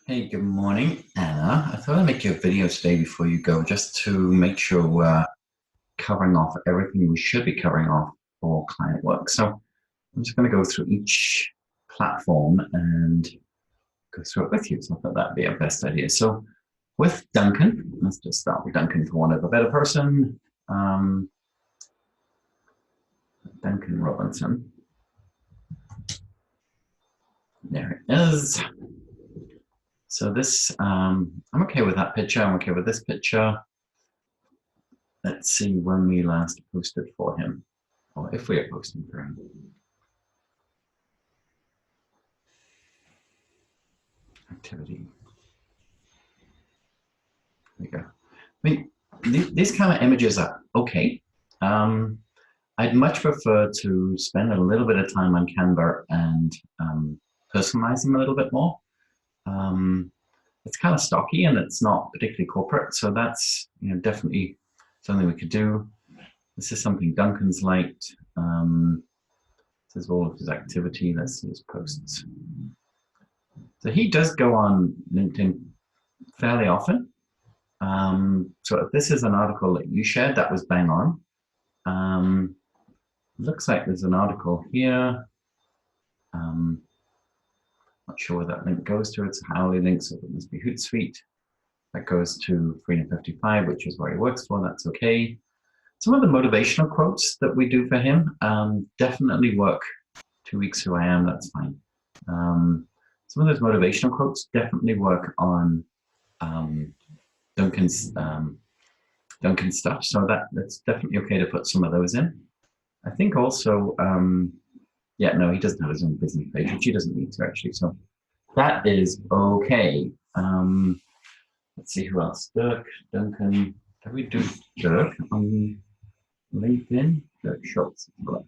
Hey, good morning, Anna. I thought I'd make you a video today before you go, just to make sure we're covering off everything we should be covering off for client work. So I'm just going to go through each platform and go through it with you. So I thought that'd be our best idea. So with Duncan, let's just start with Duncan for want of a better person. Duncan Robinson. There it is. So this, I'm okay with that picture. I'm okay with this picture. Let's see when we last posted for him, or if we are posting for him. Activity. There you go. I mean, these kind of images are okay. I'd much prefer to spend a little bit of time on Canva and personalize them a little bit more. It's kind of stocky and it's not particularly corporate, so that's definitely something we could do. This is something Duncan's liked. This is all of his activity. Let's see his posts. So he does go on LinkedIn fairly often. So if this is an article that you shared, that was bang on. Looks like there's an article here. Not sure where that link goes to. It's a hourly link, so it must be Hootsuite. That goes to Freedom55, which is where he works for. That's okay. Some of the motivational quotes that we do for him definitely work. 2 weeks who I am, that's fine. Some of those motivational quotes definitely work on Duncan's stuff, so that's definitely okay to put some of those in. I think also, yeah, no, he doesn't have his own business page, which he doesn't need to actually, so that is okay. Let's see who else. Dirk, Duncan. Did we do Dirk on LinkedIn? Dirk Schultz. Look.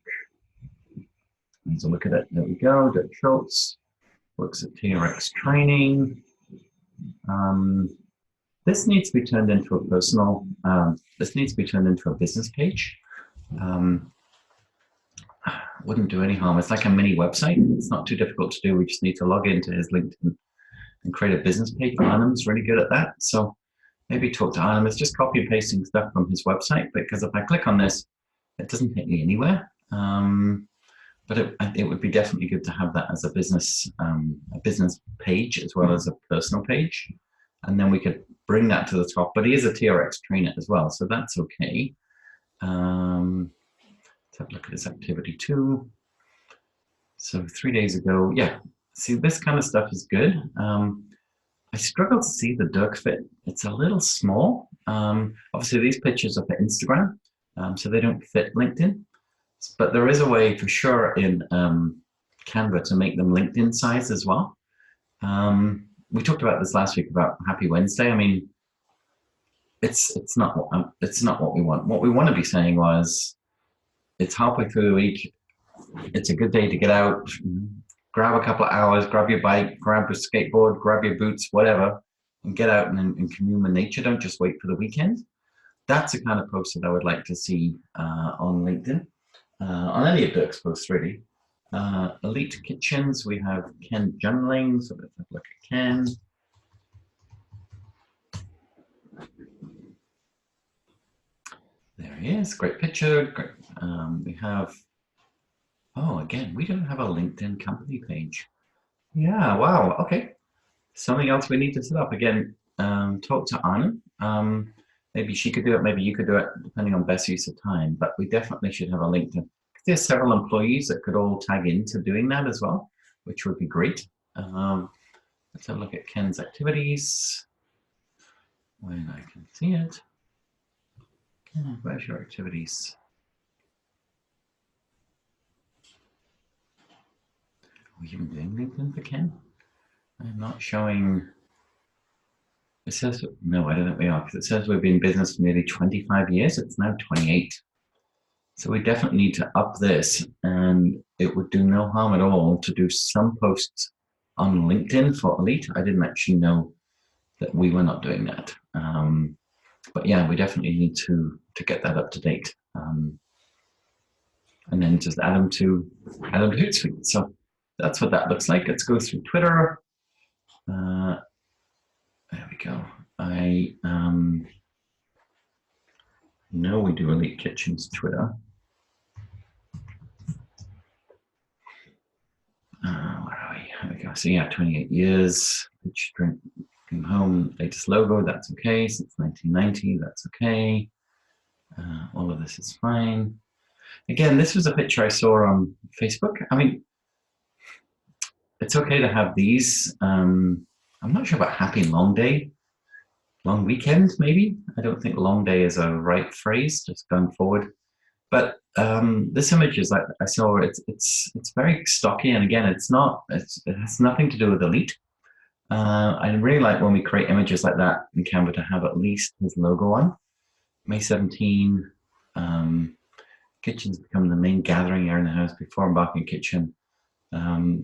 Let's look at it. There we go. Dirk Schultz works at TRX Training. This needs to be turned into a personal. This needs to be turned into a business page. Wouldn't do any harm. It's like a mini website. It's not too difficult to do. We just need to log into his LinkedIn and create a business page. Arnhem's really good at that. So maybe talk to Arnhem. It's just copy and pasting stuff from his website, because if I click on this, it doesn't take me anywhere. But it would be definitely good to have that as a business page as well as a personal page. And then we could bring that to the top. But he is a TRX trainer as well, so that's okay. Let's have a look at his activity too. So 3 days ago, yeah. See, this kind of stuff is good. I struggle to see the Dirk fit. It's a little small. Obviously, these pictures are for Instagram, so they don't fit LinkedIn. But there is a way for sure in Canva to make them LinkedIn size as well. We talked about this last week about Happy Wednesday. I mean, it's not what we want. What we want to be saying was, it's halfway through the week. It's a good day to get out, grab a couple of hours, grab your bike, grab your skateboard, grab your boots, whatever, and get out and commune with nature. Don't just wait for the weekend. That's the kind of post that I would like to see on LinkedIn, on any of Dirk's posts, really. Elite Kitchens, we have Ken Junling, so let's have a look at Ken. There he is, great picture. Great. We have, oh, again, we don't have a LinkedIn company page. Yeah, wow, okay. Something else we need to set up. Again, talk to Anna. Maybe she could do it, maybe you could do it, depending on best use of time, but we definitely should have a LinkedIn. There's several employees that could all tag into doing that as well, which would be great. Let's have a look at Ken's activities. When I can see it. Ken, where's your activities? Are we even doing LinkedIn for Ken? I'm not showing. It says, no, I don't think we are, because it says we've been in business for nearly 25 years. It's now 28. So we definitely need to up this, and it would do no harm at all to do some posts on LinkedIn for Elite. I didn't actually know that we were not doing that. But yeah, we definitely need to get that up to date. And then just add them to Hootsuite. So that's what that looks like. Let's go through Twitter. we go. I know we do Elite Kitchens Twitter. Where are we? Here we go. So yeah, 28 years. Pitch drink home. Latest logo. That's okay. Since 1990. That's okay. All of this is fine. Again, this was a picture I saw on Facebook. I mean, it's okay to have these. I'm not sure about happy long day, long weekend, maybe. I don't think long day is a right phrase, just going forward. But this image is like I saw. It's very stocky, and again, it has nothing to do with Elite. I really like when we create images like that in Canva to have at least his logo on. May 17. Kitchens become the main gathering area in the house before embarking kitchen.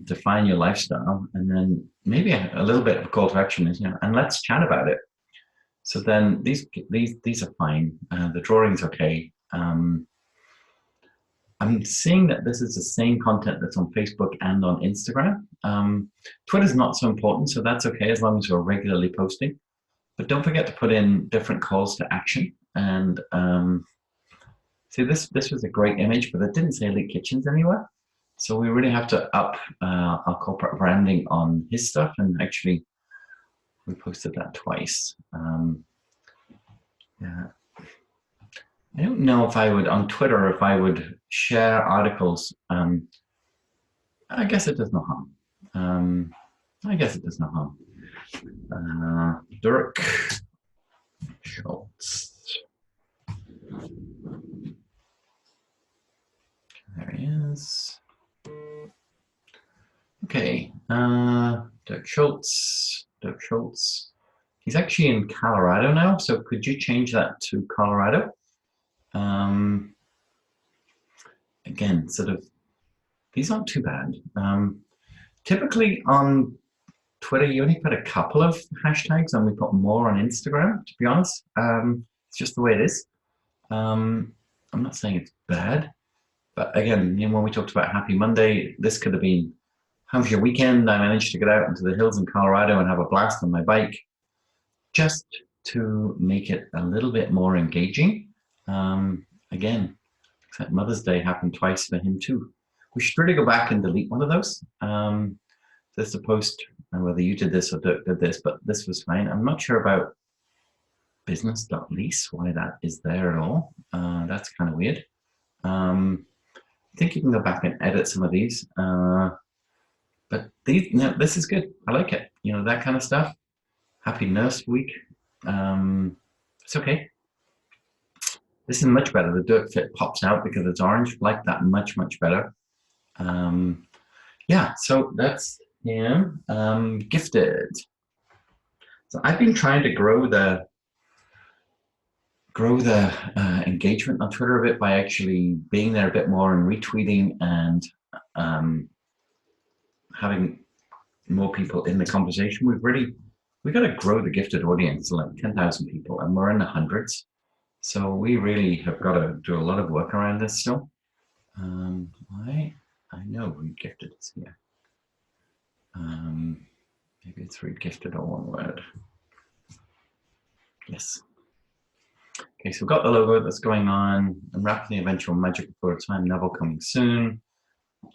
Define your lifestyle, and then maybe a little bit of call to action is, and let's chat about it. So then these are fine. The drawing's okay. I'm seeing that this is the same content that's on Facebook and on Instagram. Twitter's not so important, so that's okay as long as we're regularly posting. But don't forget to put in different calls to action. And see, this was a great image, but it didn't say Elite Kitchens anywhere. So we really have to up our corporate branding on his stuff, and actually we posted that twice. Yeah. I don't know if I would, on Twitter, if I would share articles. I guess it does no harm. I guess it does no harm. Dirk Schultz. There he is. Okay, Dirk Schultz. Dirk Schultz. He's actually in Colorado now, so could you change that to Colorado? Again, sort of, these aren't too bad. Typically on Twitter, you only put a couple of hashtags, and we put more on Instagram, to be honest. It's just the way it is. I'm not saying it's bad, but again, when we talked about Happy Monday, this could have been, how was your weekend? I managed to get out into the hills in Colorado and have a blast on my bike, just to make it a little bit more engaging. Again, except Mother's Day happened twice for him too. We should really go back and delete one of those. This is a post, whether you did this or Dirk did this, but this was fine. I'm not sure about business.lease, why that is there at all. That's kind of weird. I think you can go back and edit some of these. But these, this is good. I like it. That kind of stuff. Happy Nurse Week. It's okay. This is much better. The Dirk fit pops out because it's orange. Like that much, much better. Yeah, so that's him. Gifted. So I've been trying to grow the engagement on Twitter a bit by actually being there a bit more and retweeting and having more people in the conversation. We've got to grow the Gifted audience to like 10,000 people, and we're in the hundreds. So we really have got to do a lot of work around this still. I know Read Gifted is here. Maybe it's Read Gifted or one word. Yes. Okay, so we've got the logo that's going on. And rapidly eventual magic before time novel coming soon.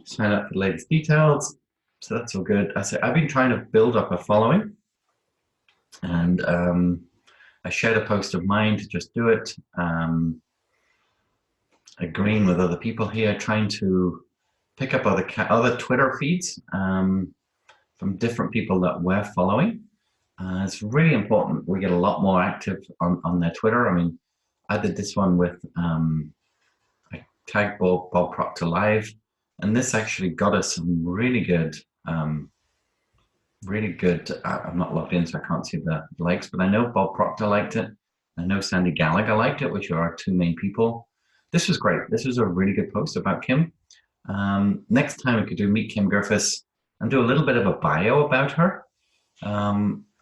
Sign up for the latest details. So that's all good. I've been trying to build up a following, and I shared a post of mine to just do it. Agreeing with other people here, trying to pick up other Twitter feeds from different people that we're following. It's really important we get a lot more active on their Twitter. I mean, I did this one with, I tagged Bob Proctor Live, and this actually got us some really good, I'm not logged in, so I can't see the likes, but I know Bob Proctor liked it. I know Sandy Gallagher liked it, which are our two main people. This was great. This was a really good post about Kim. Next time we could do Meet Kim Griffiths and do a little bit of a bio about her.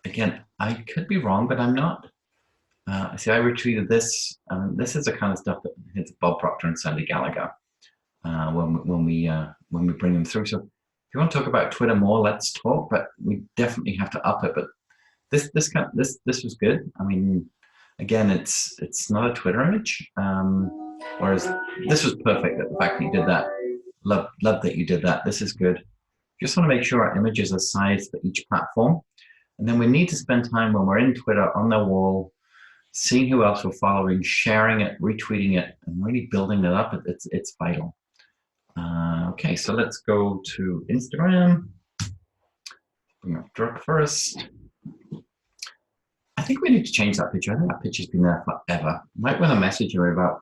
Again, I could be wrong, but I'm not. See, I retweeted this. This is the kind of stuff that hits Bob Proctor and Sandy Gallagher when we bring them through. So if you want to talk about Twitter more, let's talk, but we definitely have to up it. But This was good. I mean, again, it's not a Twitter image. Whereas this was perfect. The fact that you did that, love that you did that. This is good. Just want to make sure our images are sized for each platform, and then we need to spend time when we're in Twitter on the wall, seeing who else we're following, sharing it, retweeting it, and really building it up. It's vital. Okay, so let's go to Instagram. Bring up Dirk first. I think we need to change that picture. I think that picture's been there forever. Might want to message her about,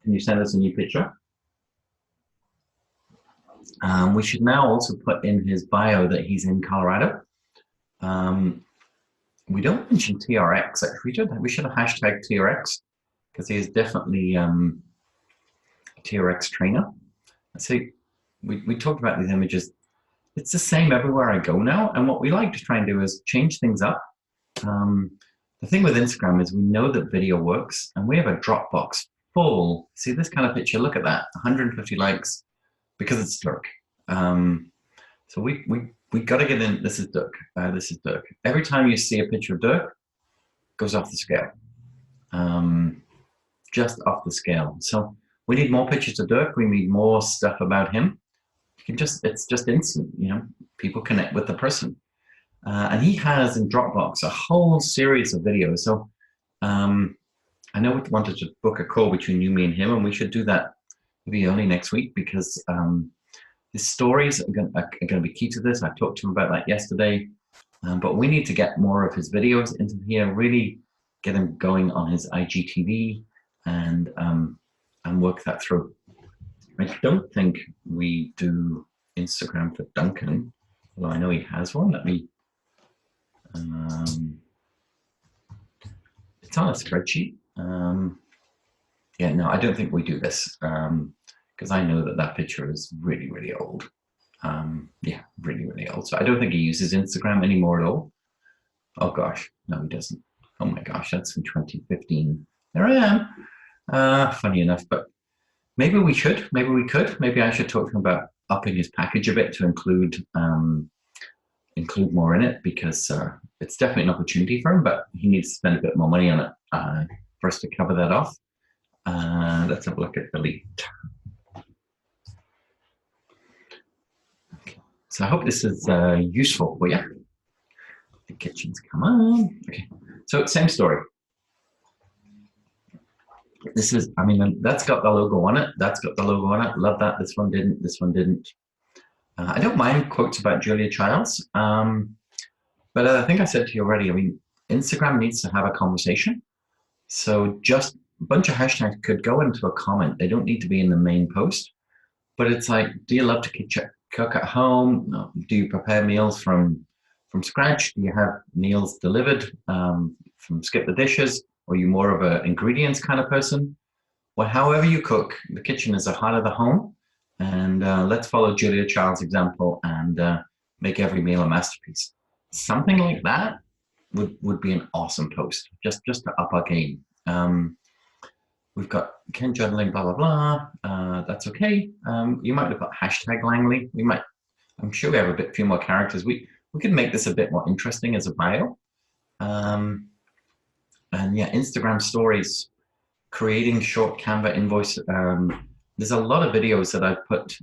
can you send us a new picture? We should now also put in his bio that he's in Colorado. We don't mention TRX. Actually, we should have hashtag TRX because he is definitely a TRX trainer. See, we talked about these images. It's the same everywhere I go now. And what we like to try and do is change things up. The thing with Instagram is we know that video works, and we have a Dropbox full. See this kind of picture? Look at that, 150 likes because it's Dirk. So we got to get in. This is Dirk. This is Dirk. Every time you see a picture of Dirk, it goes off the scale. Just off the scale. So we need more pictures of Dirk. We need more stuff about him. You can it's just instant. You know, people connect with the person. And he has in Dropbox a whole series of videos. So I know we wanted to book a call between you, me, and him, and we should do that maybe only next week because his stories are going to be key to this. I talked to him about that yesterday, but we need to get more of his videos into here, really get him going on his IGTV and work that through. I don't think we do Instagram for Duncan, although I know he has one. Let me. It's on a spreadsheet. Yeah, no, I don't think we do this because I know that picture is really, really old. Yeah, really, really old. So I don't think he uses Instagram anymore at all. Oh gosh, no, he doesn't. Oh my gosh, that's from 2015. There I am. Funny enough, but maybe we should. Maybe we could. Maybe I should talk to him about upping his package a bit to include more in it because it's definitely an opportunity for him, but he needs to spend a bit more money on it for us to cover that off. Let's have a look at Elite. Okay. So I hope this is useful for you. The kitchen's come on. Okay, so same story. This is, I mean, that's got the logo on it. That's got the logo on it. Love that. This one didn't. This one didn't. I don't mind quotes about Julia Childs, but I think I said to you already, I mean, Instagram needs to have a conversation. So just a bunch of hashtags could go into a comment. They don't need to be in the main post, but it's like, do you love to cook at home? No. Do you prepare meals from scratch? Do you have meals delivered from Skip the Dishes? Or are you more of an ingredients kind of person? Well, however you cook, the kitchen is the heart of the home. And let's follow Julia Child's example and make every meal a masterpiece. Something like that would be an awesome post, just to up our game. We've got Ken journaling, blah, blah, blah. That's okay. You might have got hashtag Langley. I'm sure we have a few more characters. We could make this a bit more interesting as a bio. And yeah, Instagram stories, creating short Canva invoice. There's a lot of videos that I've put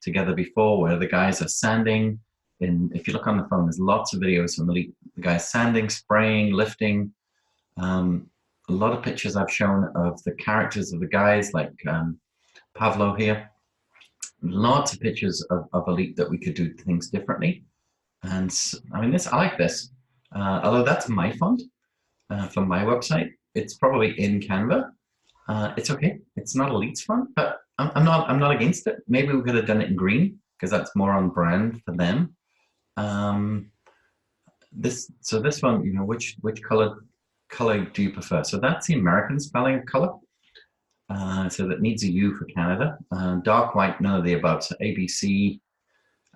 together before where the guys are sanding. If you look on the phone, there's lots of videos from the guys sanding, spraying, lifting. A lot of pictures I've shown of the characters of the guys like Pavlo here. Lots of pictures of Elite that we could do things differently. And I mean, I like this. Although that's my font from my website, it's probably in Canva. It's okay. It's not Elite's font, but I'm not against it. Maybe we could have done it in green because that's more on brand for them. This one, you know, which color do you prefer? So that's the American spelling of color. So that needs a U for Canada. Dark white, none of the above. So ABC.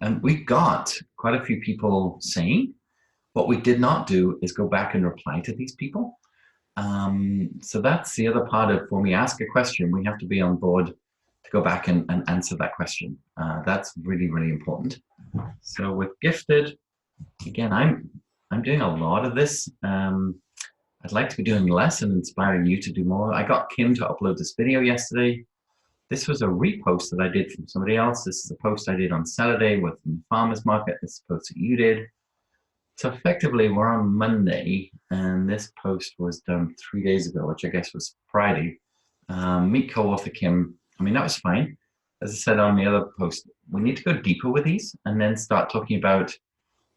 And we got quite a few people saying, what we did not do is go back and reply to these people. So that's the other part of when we ask a question, we have to be on board to go back and answer that question. That's really, really important. So with Gifted, again, I'm doing a lot of this. I'd like to be doing less and inspiring you to do more. I got Kim to upload this video yesterday. This was a repost that I did from somebody else. This is a post I did on Saturday with the farmer's market. This is a post that you did. So effectively, we're on Monday, and this post was done 3 days ago, which I guess was Friday. Meet co-author Kim. I mean, that was fine. As I said on the other post, we need to go deeper with these and then start talking about,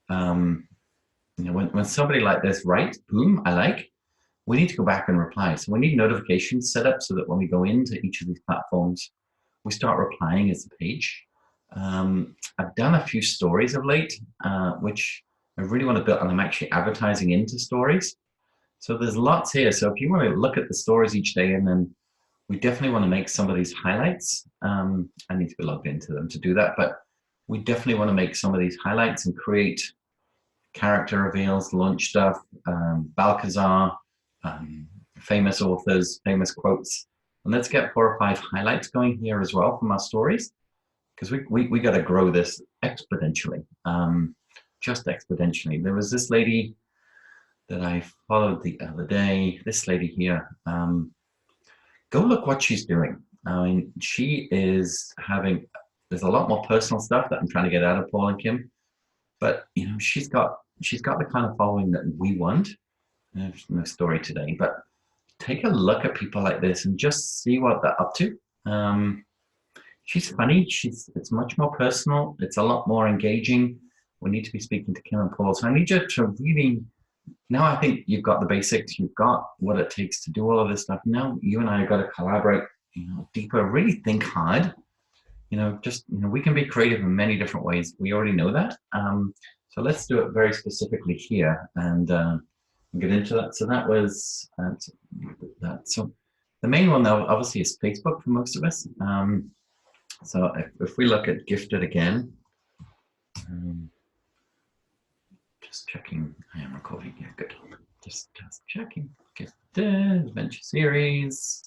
when somebody like this writes, boom, I like, we need to go back and reply. So we need notifications set up so that when we go into each of these platforms, we start replying as a page. I've done a few stories of late, which I really want to build, and I'm actually advertising into stories. So there's lots here. So if you want to look at the stories each day, and then we definitely want to make some of these highlights. I need to be logged into them to do that, but we definitely want to make some of these highlights and create character reveals, launch stuff, Balcazar, famous authors, famous quotes. And let's get 4 or 5 highlights going here as well from our stories, because we got to grow this exponentially, just exponentially. There was this lady that I followed the other day, this lady here. Go look what she's doing. I mean, she is having, there's a lot more personal stuff that I'm trying to get out of Paul and Kim, but she's got the kind of following that we want. There's no story today, but take a look at people like this and just see what they're up to. She's funny. It's much more personal. It's a lot more engaging. We need to be speaking to Kim and Paul. So I need you to really, now I think you've got the basics. You've got what it takes to do all of this stuff. Now you and I have got to collaborate, deeper, really think hard. We can be creative in many different ways. We already know that. So let's do it very specifically here and get into that. So that was that. So the main one, though, obviously is Facebook for most of us. So if we look at Gifted again, just checking, I am recording, yeah, good. Just checking, Gifted, Adventure Series.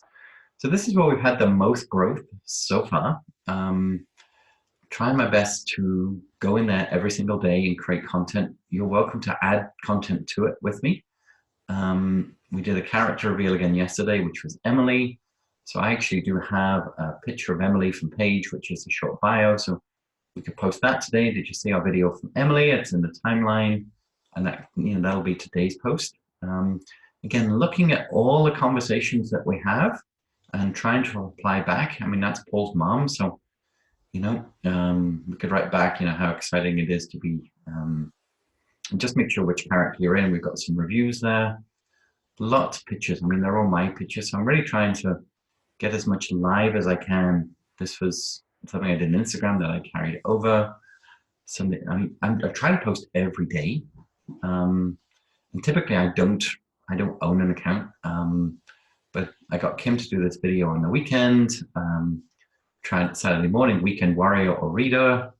So this is where we've had the most growth so far. Trying my best to go in there every single day and create content. You're welcome to add content to it with me. We did a character reveal again yesterday, which was Emily. So I actually do have a picture of Emily from Paige, which is a short bio. So we could post that today. Did you see our video from Emily? It's in the timeline, and that that'll be today's post. Again, looking at all the conversations that we have and trying to reply back. I mean, that's Paul's mom, so we could write back, how exciting it is to be. And just make sure which character you're in. We've got some reviews there. Lots of pictures. I mean, they're all my pictures, so I'm really trying to get as much live as I can. This was something I did on Instagram that I carried over. I try to post every day, and typically I don't own an account, but I got Kim to do this video on the weekend. Tried Saturday morning, Weekend Warrior or Reader,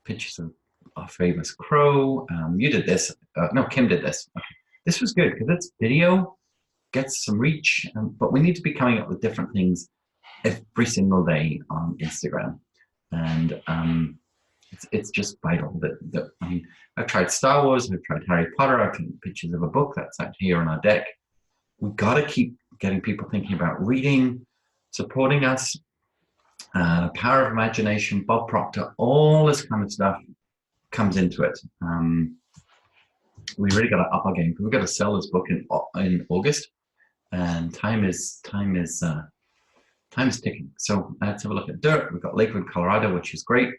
pictures of our famous crow. You did this. No, Kim did this. Okay. This was good because it's video, gets some reach, but we need to be coming up with different things every single day on Instagram. And it's just vital that I mean, I've tried Star Wars, I've tried Harry Potter, I've tried pictures of a book that's actually here on our deck. We've got to keep getting people thinking about reading, supporting us, Power of Imagination, Bob Proctor, all this kind of stuff comes into it. We really got to up our game because we've got to sell this book in August, and time is ticking. So let's have a look at Dirk. We've got Lakewood, Colorado, which is great.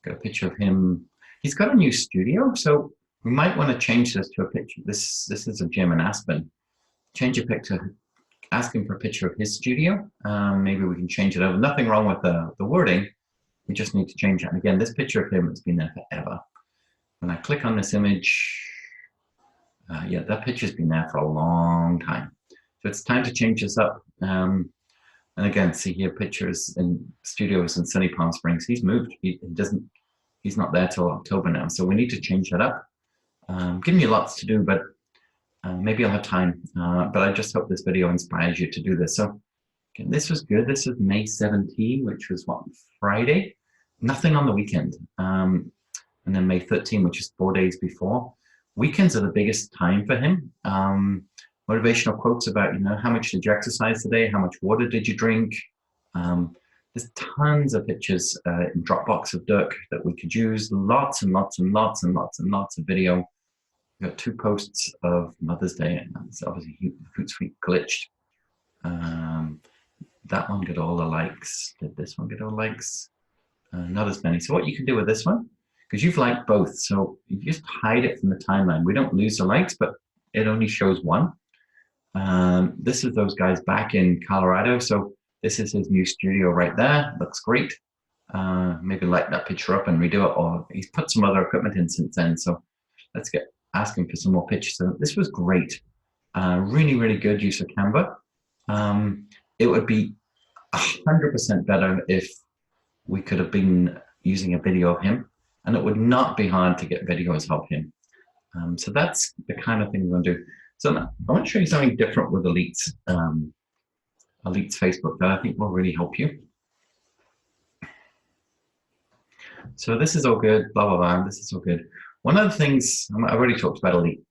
Got a picture of him. He's got a new studio, so we might want to change this to a picture. This is a Jim in Aspen. Change a picture. Ask him for a picture of his studio. Maybe we can change it over. Nothing wrong with the wording. We just need to change it. And again, this picture of him has been there forever. When I click on this image, yeah, that picture's been there for a long time. So it's time to change this up. And again, see here pictures in studios in sunny Palm Springs. He's moved. He's not there till October now. So we need to change that up. Giving you lots to do, but maybe I'll have time. But I just hope this video inspires you to do this. So again, this was good. This was May 17, which was what, Friday? Nothing on the weekend. And and then May 13, which is 4 days before. Weekends are the biggest time for him. Motivational quotes about, how much did you exercise today? How much water did you drink? There's tons of pictures in Dropbox of Dirk that we could use. Lots and lots and lots and lots and lots of video. We've got 2 posts of Mother's Day, and that's obviously Hootsuite glitched. That one got all the likes. Did this one get all the likes? Not as many. So what you can do with this one, because you've liked both, so you just hide it from the timeline. We don't lose the likes, but it only shows one. This is those guys back in Colorado. So this is his new studio right there. Looks great. Maybe light that picture up and redo it, or he's put some other equipment in since then. So let's ask him for some more pictures. So this was great. Really, really good use of Canva. It would be 100% better if we could have been using a video of him, and it would not be hard to get videos of him. So that's the kind of thing we're going to do. So now, I want to show you something different with Elite's, Elite's Facebook that I think will really help you. So this is all good, blah, blah, blah, this is all good. One of the things, I've already talked about Elite.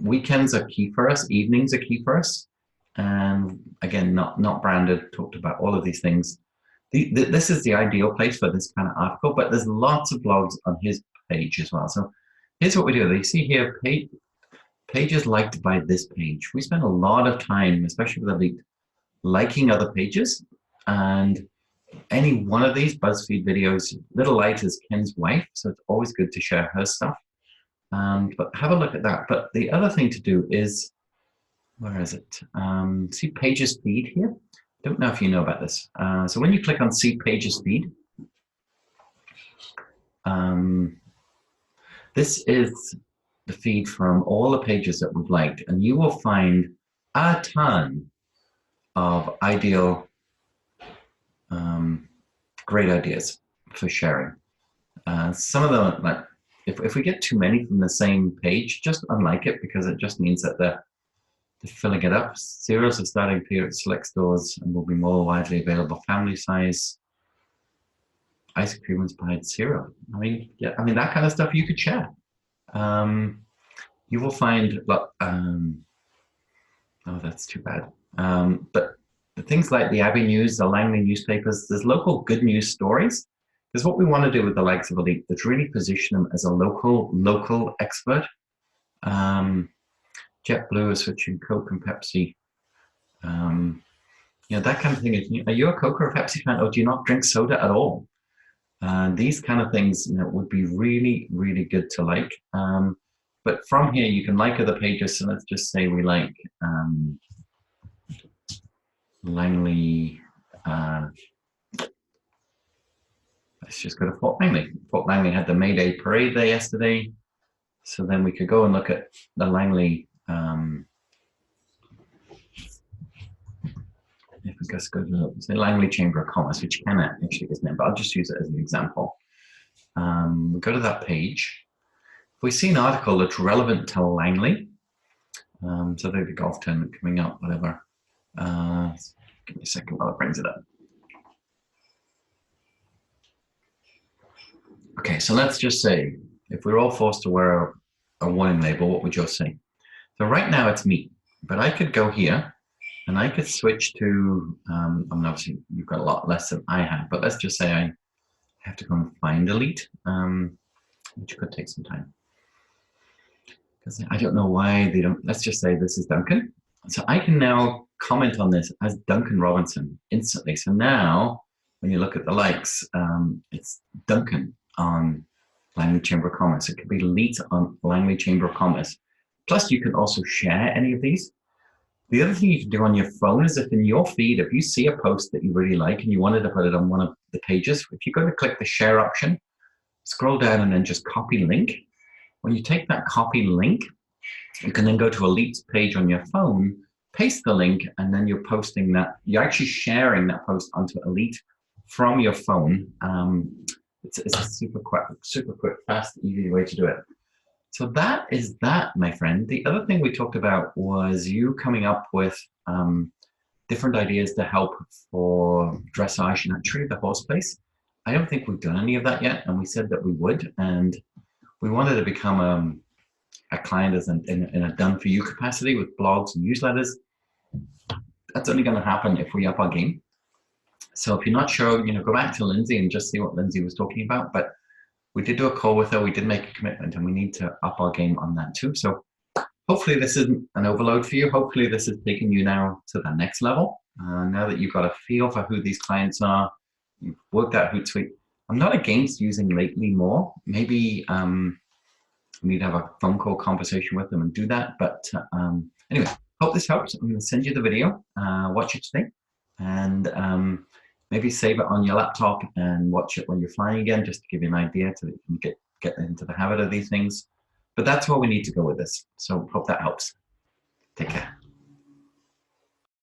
Weekends are key for us, evenings are key for us. And again, not branded, talked about all of these things. This is the ideal place for this kind of article, but there's lots of blogs on his page as well. So here's what we do. You see here, pages liked by this page. We spend a lot of time, especially with Elite, liking other pages. And any one of these BuzzFeed videos, Little Light is Ken's wife, so it's always good to share her stuff. But have a look at that. But the other thing to do is, where is it? See Pages Feed here? Don't know if you know about this. So when you click on See Pages Feed, this is the feed from all the pages that we've liked, and you will find a ton of ideal, great ideas for sharing. Some of them, like if we get too many from the same page, just unlike it, because it just means that they're filling it up. Cereals are starting to appear at select stores and will be more widely available. Family size ice cream inspired cereal. I mean, yeah, I mean that kind of stuff you could share. You will find, oh, that's too bad. But the things like the Abbey News, the Langley newspapers, there's local good news stories. Because what we want to do with the likes of Elite is really position them as a local expert. JetBlue is switching Coke and Pepsi. That kind of thing. Are you a Coke or a Pepsi fan, or do you not drink soda at all? These kind of things would be really, really good to like. But from here, you can like other pages. So let's just say we like Langley. Let's just go to Fort Langley. Fort Langley had the May Day parade there yesterday. So then we could go and look at the Langley. If we just go to say Langley Chamber of Commerce, which can actually isn't it, but I'll just use it as an example. We go to that page. If we see an article that's relevant to Langley, so there's a golf tournament coming up, whatever. Give me a second while it brings it up. Okay, so let's just say, if we're all forced to wear a warning label, what would you say? So right now it's me, but I could go here and I could switch to, I mean, obviously you've got a lot less than I have, but let's just say I have to go and find Elite, which could take some time. Because I don't know why they don't, let's just say this is Duncan. So I can now comment on this as Duncan Robinson instantly. So now when you look at the likes, it's Duncan on Langley Chamber of Commerce. It could be Elite on Langley Chamber of Commerce. Plus, you can also share any of these. The other thing you can do on your phone is if in your feed, if you see a post that you really like and you wanted to put it on one of the pages, if you go to click the share option, scroll down and then just copy link. When you take that copy link, you can then go to Elite's page on your phone, paste the link, and then you're posting that. You're actually sharing that post onto Elite from your phone. It's a super quick, fast, easy way to do it. So that is that, my friend. The other thing we talked about was you coming up with different ideas to help for dressage and actually the horse place. I don't think we've done any of that yet, and we said that we would. And we wanted to become a client as in a done-for-you capacity with blogs and newsletters. That's only going to happen if we up our game. So if you're not sure, go back to Lindsay and just see what Lindsay was talking about. But we did do a call with her. We did make a commitment, and we need to up our game on that too. So hopefully this isn't an overload for you. Hopefully this is taking you now to the next level. Now that you've got a feel for who these clients are, you've worked out Hootsuite. I'm not against using Lately more. Maybe we'd have a phone call conversation with them and do that. But anyway, hope this helps. I'm going to send you the video. Watch it today. And maybe save it on your laptop and watch it when you're flying again, just to give you an idea so that you can get into the habit of these things. But that's where we need to go with this. So hope that helps. Take care.